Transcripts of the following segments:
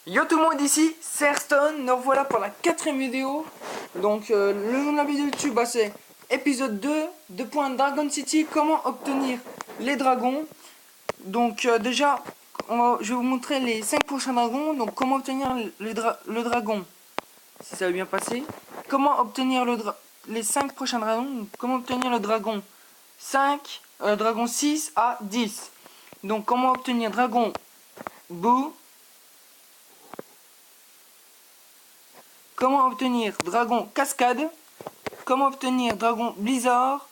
Yo tout le monde, ici c'est Airstone, nous revoilà pour la 4ème vidéo. Donc le nom de la vidéo YouTube c'est épisode 2 de Dragon City, comment obtenir les dragons. Donc déjà je vais vous montrer les 5 prochains dragons. Donc comment obtenir le dragon, si ça va bien passer. Comment obtenir les 5 prochains dragons. Donc, comment obtenir le dragon 5, dragon 6 à 10. Donc comment obtenir dragon Boo. Comment obtenir dragon cascade. Comment obtenir dragon blizzard.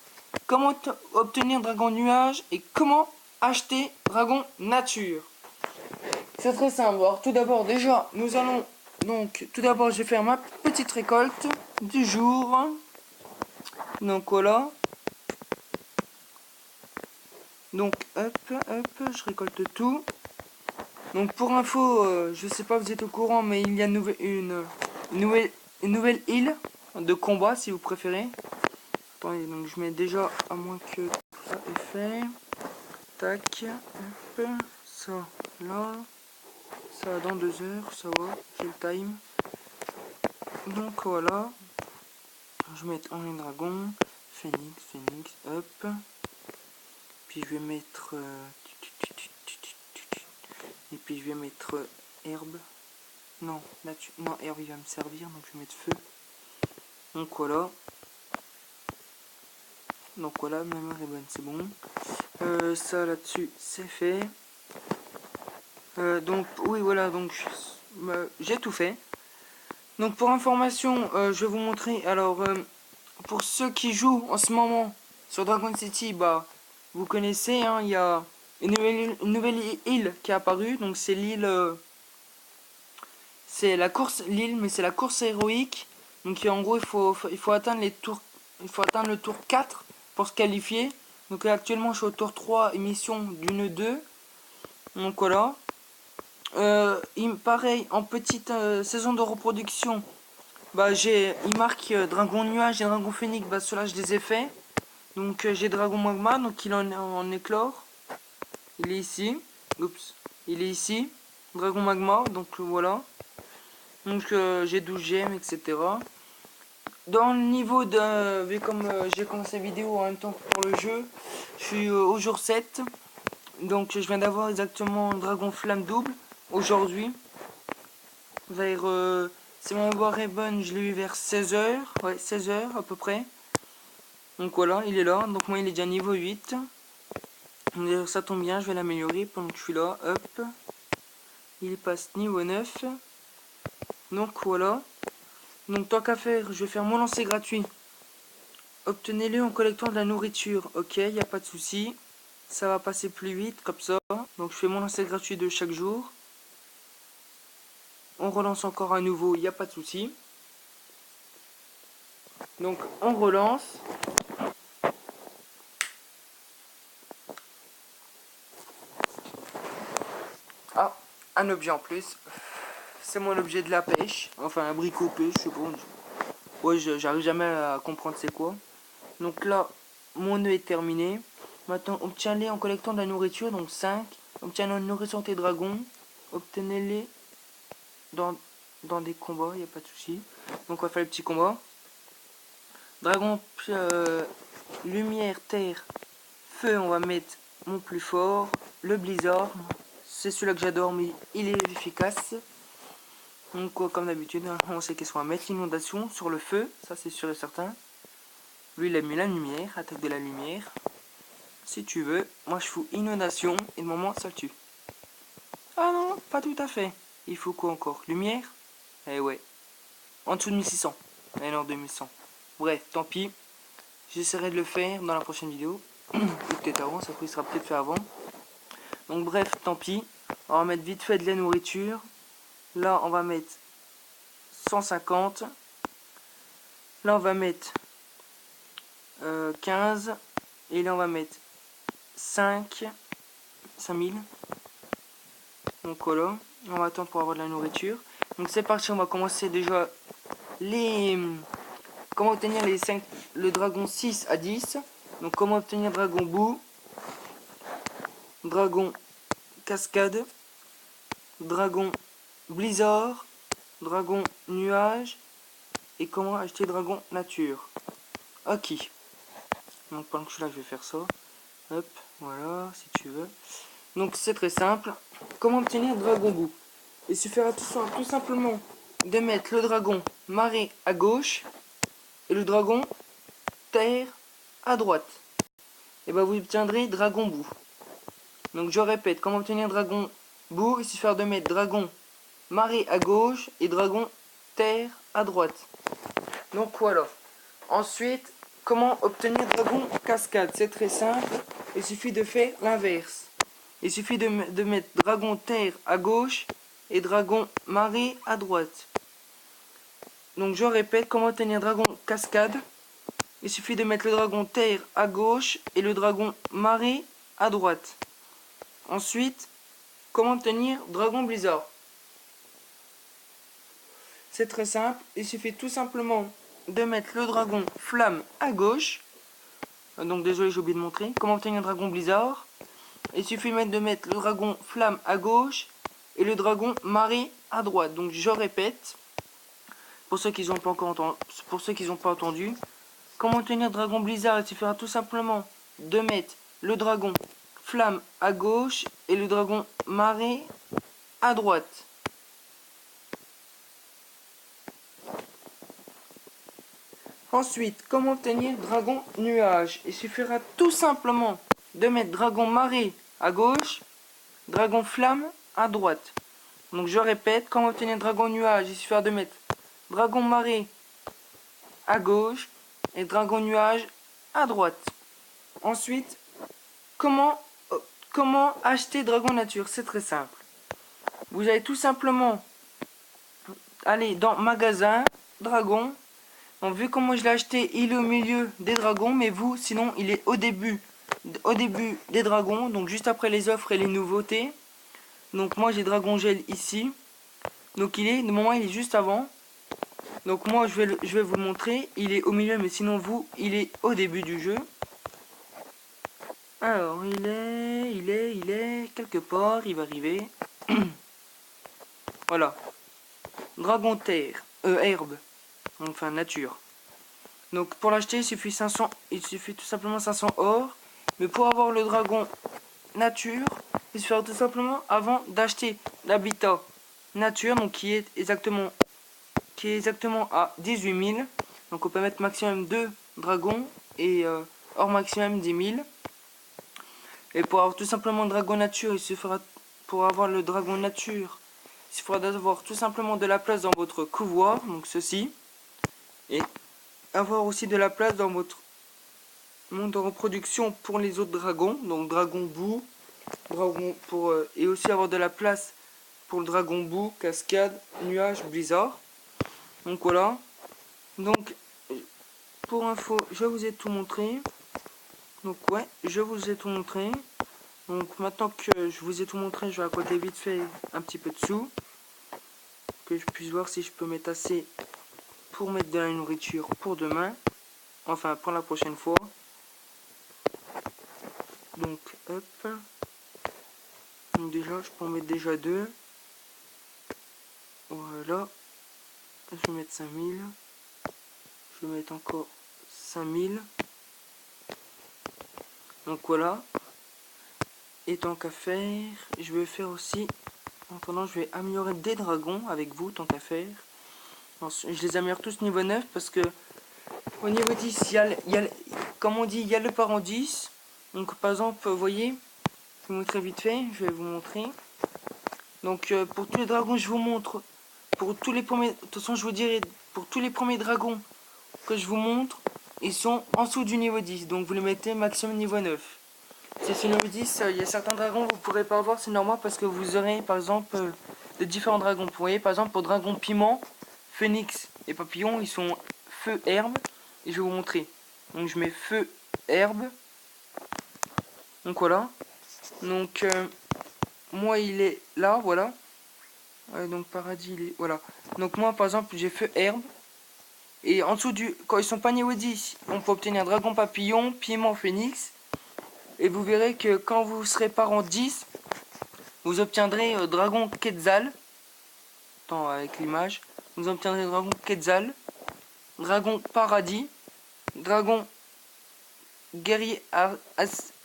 Comment obtenir dragon nuage. Et comment acheter dragon nature. C'est très simple. Alors tout d'abord déjà nous allons donc tout d'abord je vais faire ma petite récolte du jour. Donc voilà. Donc hop je récolte tout. Donc pour info, je sais pas si vous êtes au courant, mais il y a une nouvelle île de combat si vous préférez. Attendez, donc je mets déjà à moins que tout ça est fait. Tac, hop, ça là, ça dans 2 heures, ça va, j'ai le time. Donc voilà, je vais mettre un dragon, phoenix, hop. Puis je vais mettre et puis je vais mettre herbe. Non, non, herbe il va me servir, donc je vais mettre feu. Donc voilà. Donc voilà, ma mémoire est bonne, c'est bon. Ça là-dessus, c'est fait. Donc oui, voilà, donc j'ai tout fait. Donc pour information, je vais vous montrer. Alors, pour ceux qui jouent en ce moment sur Dragon City, bah, vous connaissez, hein, il y a une nouvelle île qui est apparue. Donc c'est l'île... c'est la course, l'île, mais c'est la course héroïque. Donc en gros, il faut atteindre les tours... Il faut atteindre le tour 4 pour se qualifier. Donc là, actuellement, je suis au tour 3, émission d'une 2. Donc voilà. Pareil, en petite saison de reproduction, bah il marque Dragon Nuage et Dragon Phoenix, bah ceux-là je les ai fait. Donc j'ai Dragon Magma, donc il en éclore. Il est ici. Oups. Il est ici. Dragon Magma, donc voilà. Donc j'ai 12 gemmes, etc. Dans le niveau de... Vu comme j'ai commencé la vidéo en même temps pour le jeu, je suis au jour 7. Donc je viens d'avoir exactement Dragon Flamme double aujourd'hui. Vers... si ma mémoire est bonne, je l'ai eu vers 16h. Ouais, 16h à peu près. Donc voilà, il est là. Donc moi il est déjà niveau 8. Donc, ça tombe bien, je vais l'améliorer pendant que je suis là. Hop. Il passe niveau 9. Donc voilà. Donc tant qu'à faire, je vais faire mon lancer gratuit. Obtenez-le en collectant de la nourriture. Ok, il n'y a pas de souci. Ça va passer plus vite comme ça. Donc je fais mon lancer gratuit de chaque jour. On relance encore à nouveau, il n'y a pas de souci. Donc on relance. Ah, un objet en plus. C'est mon objet de la pêche. Enfin, un bricot pêche, je sais pas. Ouais, j'arrive jamais à comprendre c'est quoi. Donc là, mon nœud est terminé. Maintenant, obtiens-les en collectant de la nourriture. Donc 5. Obtiens la nourriture tes dragons. Obtenez-les dans des combats, il n'y a pas de souci. Donc on va faire le petit combat. Dragon, lumière, terre, feu, on va mettre mon plus fort. Le blizzard, c'est celui-là que j'adore, mais il est efficace. Donc comme d'habitude, on sait qu'est-ce qu'on va mettre. L'inondation sur le feu, ça c'est sûr et certain. Lui il a mis la lumière, attaque de la lumière. Si tu veux, moi je fous inondation et de moment ça le tue. Ah non, pas tout à fait. Il faut quoi encore? Lumière? Eh ouais. En dessous de 1600. Eh non, 2100. Bref, tant pis. J'essaierai de le faire dans la prochaine vidéo. Ou peut-être avant, ça sera peut-être fait avant. Donc bref, tant pis. On va mettre vite fait de la nourriture. Là, on va mettre 150. Là, on va mettre 15. Et là, on va mettre 5000. Donc voilà. On va attendre pour avoir de la nourriture. Donc c'est parti, on va commencer déjà comment obtenir le dragon 6 à 10. Donc comment obtenir dragon boue, dragon cascade, dragon blizzard, dragon nuage et comment acheter dragon nature. Ok. Donc pendant que je suis là, je vais faire ça. Hop, voilà, si tu veux. Donc c'est très simple. Comment obtenir dragon bout? Il suffira tout simplement de mettre le dragon marée à gauche et le dragon terre à droite. Et ben vous obtiendrez dragon bout. Donc je répète, comment obtenir dragon bout? Il suffira de mettre dragon marée à gauche et dragon terre à droite. Donc voilà. Ensuite, comment obtenir dragon cascade? C'est très simple. Il suffit de faire l'inverse. Il suffit de mettre dragon terre à gauche et dragon marée à droite. Donc je répète, comment obtenir dragon cascade? Il suffit de mettre le dragon terre à gauche et le dragon marée à droite. Ensuite, comment obtenir dragon blizzard? C'est très simple. Il suffit tout simplement de mettre le dragon flamme à gauche. Donc désolé, j'ai oublié de montrer. Comment obtenir un dragon blizzard? Il suffit de mettre le dragon flamme à gauche et le dragon marée à droite. Donc je répète, pour ceux qui n'ont pas encore entendu, comment obtenir dragon blizzard? Il suffira tout simplement de mettre le dragon flamme à gauche et le dragon marée à droite. Ensuite, comment obtenir dragon nuage? Il suffira tout simplement de mettre dragon marée à gauche, dragon flamme à droite. Donc je répète, comment obtenir dragon nuage? Il suffira de mettre dragon marée à gauche et dragon nuage à droite. Ensuite, comment acheter dragon nature? C'est très simple. Vous allez tout simplement aller dans magasin dragon. Donc, vu comment je l'ai acheté, il est au milieu des dragons, mais vous, sinon, il est au début des dragons, donc juste après les offres et les nouveautés. Donc moi, j'ai dragon gel ici. Donc le moment, il est juste avant. Donc moi, je vais vous le montrer. Il est au milieu, mais sinon vous, il est au début du jeu. Alors, il est quelque part, il va arriver. Voilà. Dragon terre, herbe. Enfin, nature. Donc pour l'acheter, il suffit tout simplement 500 or. Mais pour avoir le dragon nature, il suffira tout simplement avant d'acheter l'habitat nature, donc qui est exactement à 18 000. Donc on peut mettre maximum 2 dragons et hors maximum 10 000. Et pour avoir tout simplement le dragon nature, il suffira pour avoir le dragon nature, il suffira d'avoir tout simplement de la place dans votre couloir, donc ceci. Et avoir aussi de la place dans votre monde de reproduction pour les autres dragons, donc dragon boue, dragon et aussi avoir de la place pour le dragon boue, cascade, nuage, blizzard. Donc voilà. Donc pour info, je vous ai tout montré. Donc ouais, je vous ai tout montré. Donc maintenant que je vous ai tout montré, je vais raconter vite fait un petit peu de sous, que je puisse voir si je peux mettre assez pour mettre de la nourriture pour demain, enfin pour la prochaine fois. Donc hop, donc déjà je peux en mettre déjà 2. Voilà, je vais mettre 5000, je vais mettre encore 5000. Donc voilà. Et tant qu'à faire, je vais faire aussi, en attendant je vais améliorer des dragons avec vous, tant qu'à faire. Ensuite, je les améliore tous niveau 9 parce que au niveau 10, comme on dit, il y a le parent 10. Donc par exemple, vous voyez, je vous montrer vite fait, je vais vous montrer. Donc pour tous les dragons, je vous montre, pour tous les premiers, de toute façon je vous dirai, pour tous les premiers dragons que je vous montre, ils sont en dessous du niveau 10. Donc vous les mettez maximum niveau 9. Si c'est niveau 10, il y a certains dragons que vous ne pourrez pas avoir, c'est normal parce que vous aurez par exemple de différents dragons. Vous voyez par exemple pour dragon piment, phénix et papillon, ils sont feu herbe. Et je vais vous montrer. Donc je mets feu herbe. Donc voilà. Donc moi il est là, voilà. Donc paradis il est. Voilà. Donc moi par exemple j'ai feu herbe. Et en dessous quand ils sont pas niveau 10, on peut obtenir dragon papillon, piment, phénix. Et vous verrez que quand vous serez parent 10, vous obtiendrez dragon quetzal. important avec l'image. Vous obtiendrez dragon Quetzal, dragon Paradis, dragon guerrier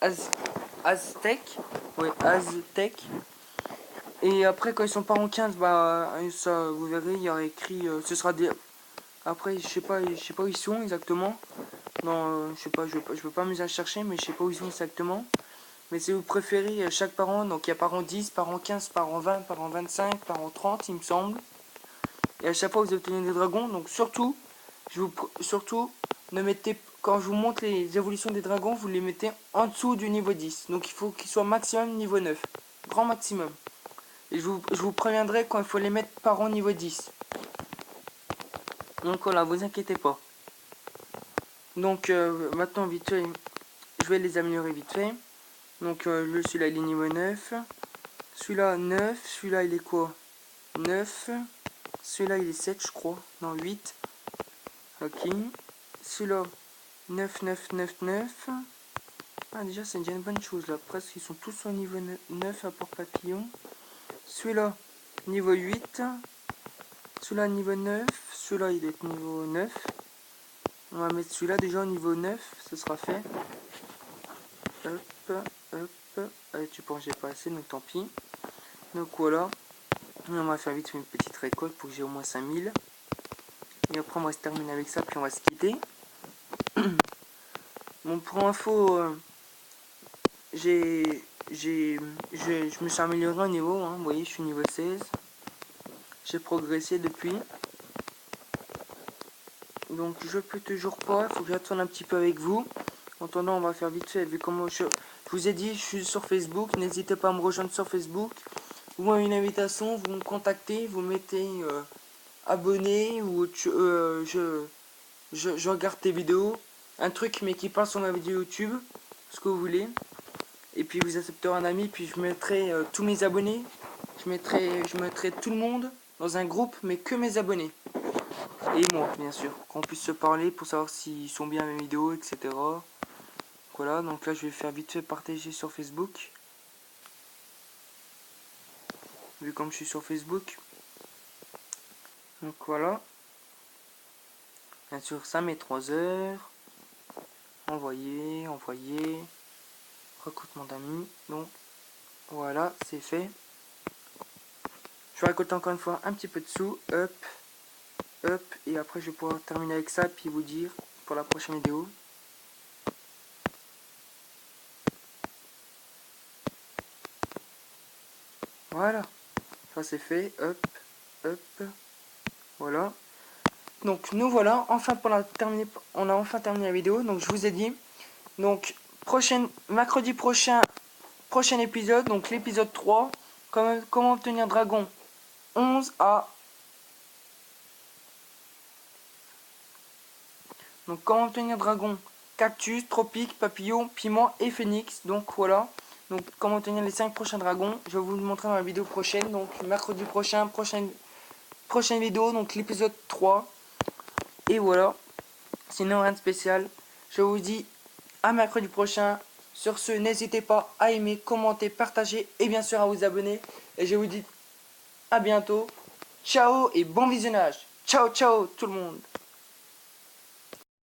Aztèque. Ouais, Aztèque. Et après, quand ils sont pas en 15, bah, ça, vous verrez, il y aura écrit, ce sera des... Après, je sais pas où ils sont exactement. Non, je sais pas, je veux pas m'amuser à chercher, mais je sais pas où ils sont exactement. Mais si vous préférez chaque parent, donc il y a parent 10, parent 15, parent 20, parent 25, parent 30, il me semble. Et à chaque fois vous obtenez des dragons, donc surtout, surtout, ne mettez, quand je vous montre les évolutions des dragons, vous les mettez en dessous du niveau 10. Donc il faut qu'ils soient maximum niveau 9. Grand maximum. Et je vous préviendrai quand il faut les mettre par an niveau 10. Donc voilà, vous inquiétez pas. Donc maintenant vite fait, je vais les améliorer vite fait. Donc celui-là il est niveau 9. Celui-là 9. Celui-là il est quoi? 9. Celui-là il est 7 je crois. Non 8. Ok. Celui-là 9, 9, 9, 9. Ah déjà c'est déjà une bonne chose là. Presque ils sont tous au niveau 9 à port papillon. Celui-là niveau 8. Celui-là niveau 9. Celui-là il doit être niveau 9. On va mettre celui-là déjà au niveau 9. Ce sera fait. Hop, hop. Allez, tu penses que j'ai pas assez, donc tant pis. Donc voilà. On va faire vite une petite récolte pour que j'ai au moins 5000. Et après on va se terminer avec ça, puis on va se quitter. Bon, pour info, je me suis amélioré au niveau, hein. Vous voyez, je suis niveau 16. J'ai progressé depuis. Donc je peux toujours pas, il faut que j'attende un petit peu avec vous. En attendant, on va faire vite fait, vu comment je vous ai dit, je suis sur Facebook. N'hésitez pas à me rejoindre sur Facebook. Vous m'avez une invitation, vous me contactez, vous mettez abonné ou je regarde tes vidéos. Un truc mais qui parle sur ma vidéo YouTube, ce que vous voulez. Et puis vous accepterez un ami, puis je mettrai tous mes abonnés. Je mettrai tout le monde dans un groupe, mais que mes abonnés. Et moi, bien sûr. Qu'on puisse se parler pour savoir s'ils sont bien mes vidéos, etc. Voilà, donc là je vais faire vite fait partager sur Facebook. Vu comme je suis sur Facebook. Donc voilà. Bien sûr, ça met 3 heures. Envoyer. Recrutement d'amis. Donc voilà, c'est fait. Je vais récolter encore une fois un petit peu de sous. Hop. Hop. Et après je vais pouvoir terminer avec ça. Puis vous dire pour la prochaine vidéo. Voilà. Ça c'est fait. Hop. Hop. Voilà. Donc nous voilà. Enfin pour la terminer. On a enfin terminé la vidéo. Donc je vous ai dit. Donc mercredi prochain épisode. Donc l'épisode 3. Comment obtenir dragon 11 à... Donc comment obtenir dragon cactus, tropique, papillon, piment et phénix. Donc voilà. Donc comment obtenir les 5 prochains dragons. Je vais vous le montrer dans la vidéo prochaine. Donc mercredi prochain, prochaine vidéo. Donc l'épisode 3. Et voilà. Sinon rien de spécial. Je vous dis à mercredi prochain. Sur ce, n'hésitez pas à aimer, commenter, partager et bien sûr à vous abonner. Et je vous dis à bientôt. Ciao et bon visionnage. Ciao, ciao tout le monde.